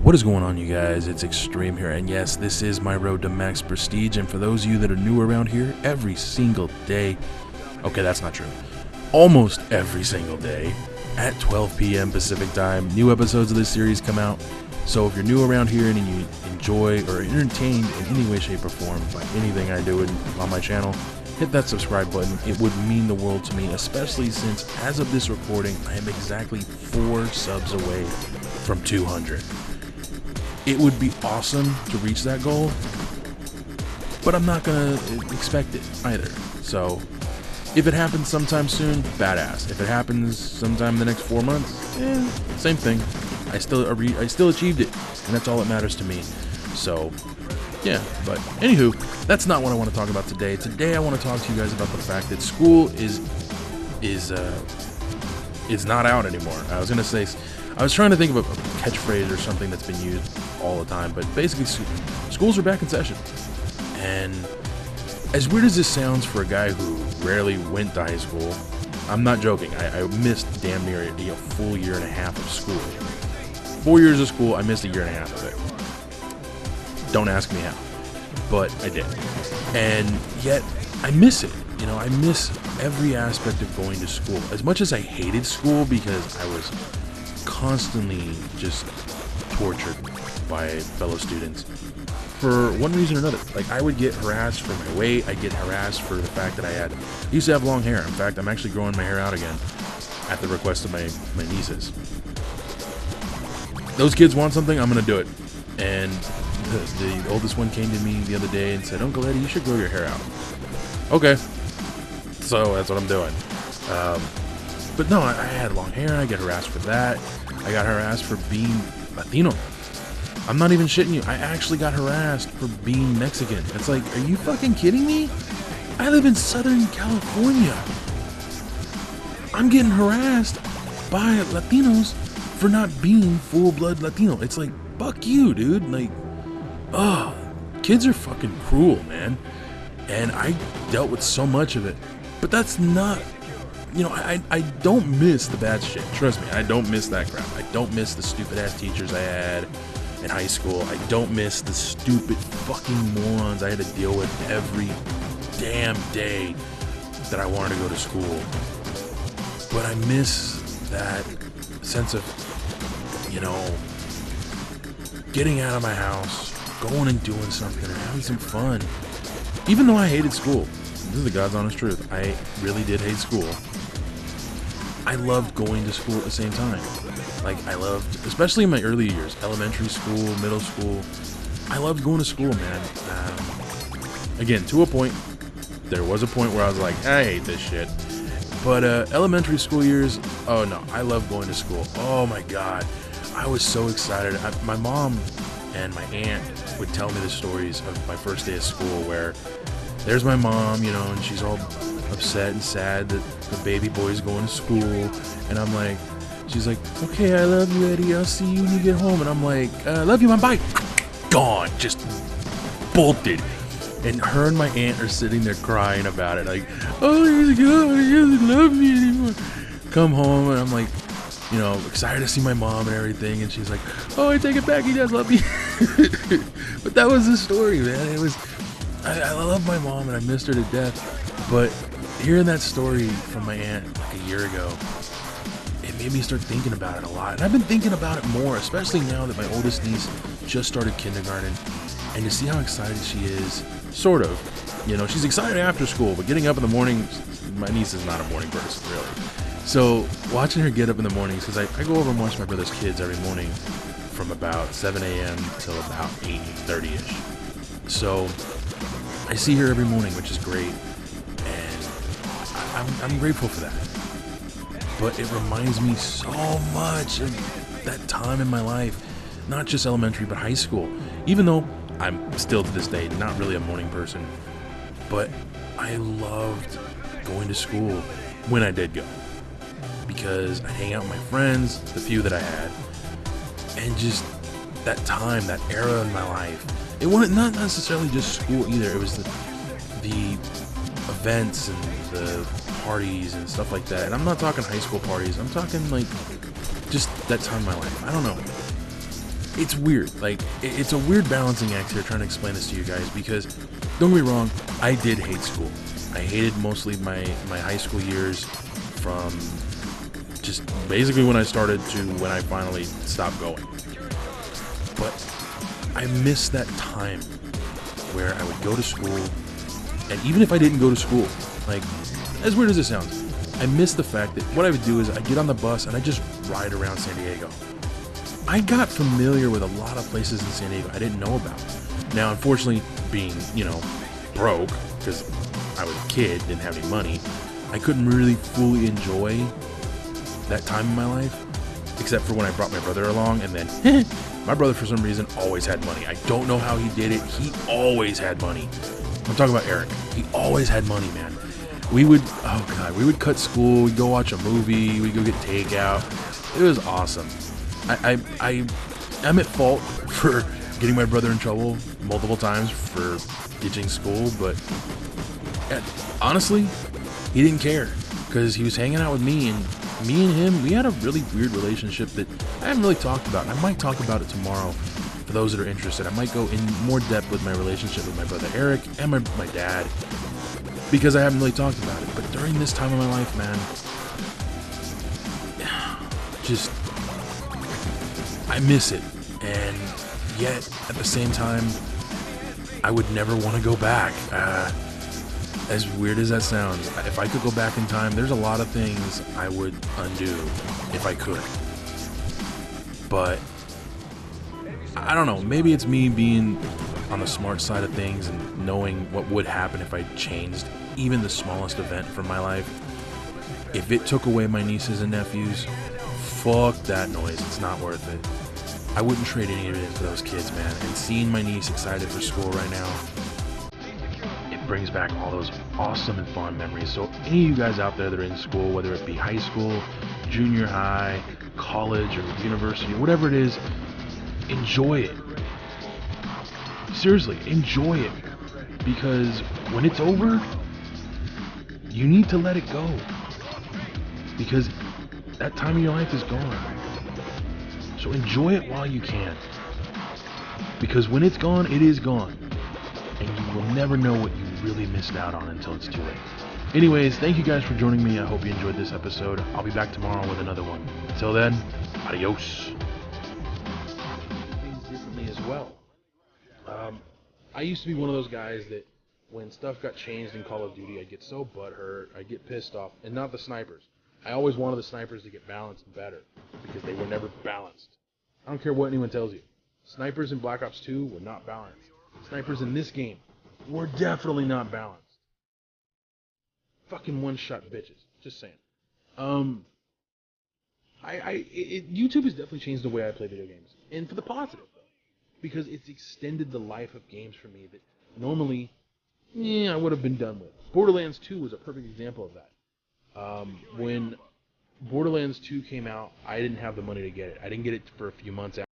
What is going on, you guys? It's Extreme here, and yes, this is my road to max prestige. And for those of you that are new around here, every single day, okay, that's not true, almost every single day at 12 p.m. Pacific time, new episodes of this series come out. So if you're new around here and you enjoy or are entertained in any way, shape, or form by anything I do on my channel, hit that subscribe button. It would mean the world to me, especially since as of this recording, I am exactly 4 subs away from 200. It would be awesome to reach that goal, but I'm not gonna expect it either. So if it happens sometime soon, badass. If it happens sometime in the next 4 months, same thing. I still achieved it, and that's all that matters to me. So yeah, but anywho, that's not what I want to talk about today. Today I want to talk to you guys about the fact that school is not out anymore. I was trying to think of a catchphrase or something that's been used all the time, but basically schools are back in session. And as weird as this sounds for a guy who rarely went to high school, I'm not joking. I missed damn near a full year and a half of school. 4 years of school, I missed a year and a half of it. Don't ask me how, but I did. And yet I miss it. You know, I miss every aspect of going to school. As much as I hated school because I was constantly just tortured by fellow students for one reason or another. Like, I would get harassed for my weight. I'd get harassed for the fact that I used to have long hair. In fact, I'm actually growing my hair out again at the request of my nieces. Those kids want something, I'm gonna do it. And the oldest one came to me the other day and said, "Uncle Eddie, you should grow your hair out." Okay, so that's what I'm doing. But no, I had long hair. I get harassed for that. I got harassed for being Latino. I'm not even shitting you. I actually got harassed for being Mexican. It's like, are you fucking kidding me? I live in Southern California. I'm getting harassed by Latinos for not being full-blood Latino. It's like, fuck you, dude. Like, oh, kids are fucking cruel, man. And I dealt with so much of it. But that's not, you know, I don't miss the bad shit. Trust me, I don't miss that crap. I don't miss the stupid-ass teachers I had in high school. I don't miss the stupid fucking morons I had to deal with every damn day that I wanted to go to school. But I miss that sense of, you know, getting out of my house, going and doing something, and having some fun. Even though I hated school, this is the God's honest truth, I really did hate school. I loved going to school at the same time. Like, I loved, especially in my early years, elementary school, middle school, I loved going to school, man. Again, to a point, there was a point where I was like, I hate this shit. But elementary school years, oh no, I love going to school. Oh my God, I was so excited. My mom and my aunt would tell me the stories of my first day of school where there's my mom, you know, and she's all upset and sad that the baby boy's going to school. And I'm like, she's like, okay, I love you, Eddie. I'll see you when you get home. And I'm like, love you, Mom, bye. Gone, just bolted. And her and my aunt are sitting there crying about it. Like, oh, he's gone. He doesn't love me anymore. Come home, and I'm like, you know, excited to see my mom and everything. And she's like, oh, I take it back. He does love me. But that was the story, man. It was, I love my mom, and I missed her to death. But hearing that story from my aunt like a year ago, it made me start thinking about it a lot. And I've been thinking about it more, especially now that my oldest niece just started kindergarten. And to see how excited she is, sort of. You know, she's excited after school, but getting up in the morning, my niece is not a morning person, really. So watching her get up in the mornings, because I go over and watch my brother's kids every morning from about 7 a.m. till about 8:30-ish. So I see her every morning, which is great. And I'm grateful for that. But it reminds me so much of that time in my life, not just elementary, but high school. Even though I'm still to this day not really a morning person, but I loved going to school when I did go, because I'd hang out with my friends, the few that I had, and just that time, that era in my life. It wasn't not necessarily just school either. It was the events and the parties and stuff like that. And I'm not talking high school parties. I'm talking like just that time in my life. I don't know. it's weird. Like, it's a weird balancing act here trying to explain this to you guys, because don't get me wrong, I did hate school. I hated mostly my high school years, from just basically when I started to when I finally stopped going. But I miss that time where I would go to school, and even if I didn't go to school, like, as weird as it sounds, I miss the fact that what I would do is I'd get on the bus and I'd just ride around San Diego. I got familiar with a lot of places in San Diego I didn't know about. Now, unfortunately, being, broke, because I was a kid, didn't have any money, I couldn't really fully enjoy that time in my life, except for when I brought my brother along, and then my brother, for some reason, always had money. I don't know how he did it. He always had money. I'm talking about Eric. He always had money, man. We would we would cut school, we'd go watch a movie, we'd go get takeout. It was awesome. I'm at fault for getting my brother in trouble multiple times for ditching school, but honestly, he didn't care, because he was hanging out with me, and me and him, we had a really weird relationship that I haven't really talked about. I might talk about it tomorrow for those that are interested. I might go in more depth with my relationship with my brother Eric and my dad, because I haven't really talked about it. But during this time of my life, man, just, I miss it. And yet, at the same time, I would never want to go back. As weird as that sounds, if I could go back in time, there's a lot of things I would undo if I could. But I don't know, maybe it's me being on the smart side of things and knowing what would happen if I changed even the smallest event from my life. If it took away my nieces and nephews, fuck that noise, it's not worth it. I wouldn't trade any of it for those kids, man. And seeing my niece excited for school right now, it brings back all those awesome and fun memories. So any of you guys out there that are in school, whether it be high school, junior high, college, or university, whatever it is, enjoy it. Seriously, enjoy it. Because when it's over, you need to let it go. Because that time of your life is gone. So enjoy it while you can. Because when it's gone, it is gone. And you will never know what you really missed out on until it's too late. Anyways, thank you guys for joining me. I hope you enjoyed this episode. I'll be back tomorrow with another one. Until then, adios. Things differently as well. I used to be one of those guys that when stuff got changed in Call of Duty, I'd get so butthurt, I'd get pissed off, and not the snipers. I always wanted the snipers to get balanced and better, because they were never balanced. I don't care what anyone tells you. Snipers in Black Ops 2 were not balanced. Snipers in this game were definitely not balanced. Fucking one-shot bitches. Just saying. YouTube has definitely changed the way I play video games, and for the positive, though, because it's extended the life of games for me that normally, I would have been done with. Borderlands 2 was a perfect example of that. When Borderlands 2 came out, I didn't have the money to get it. I didn't get it for a few months after.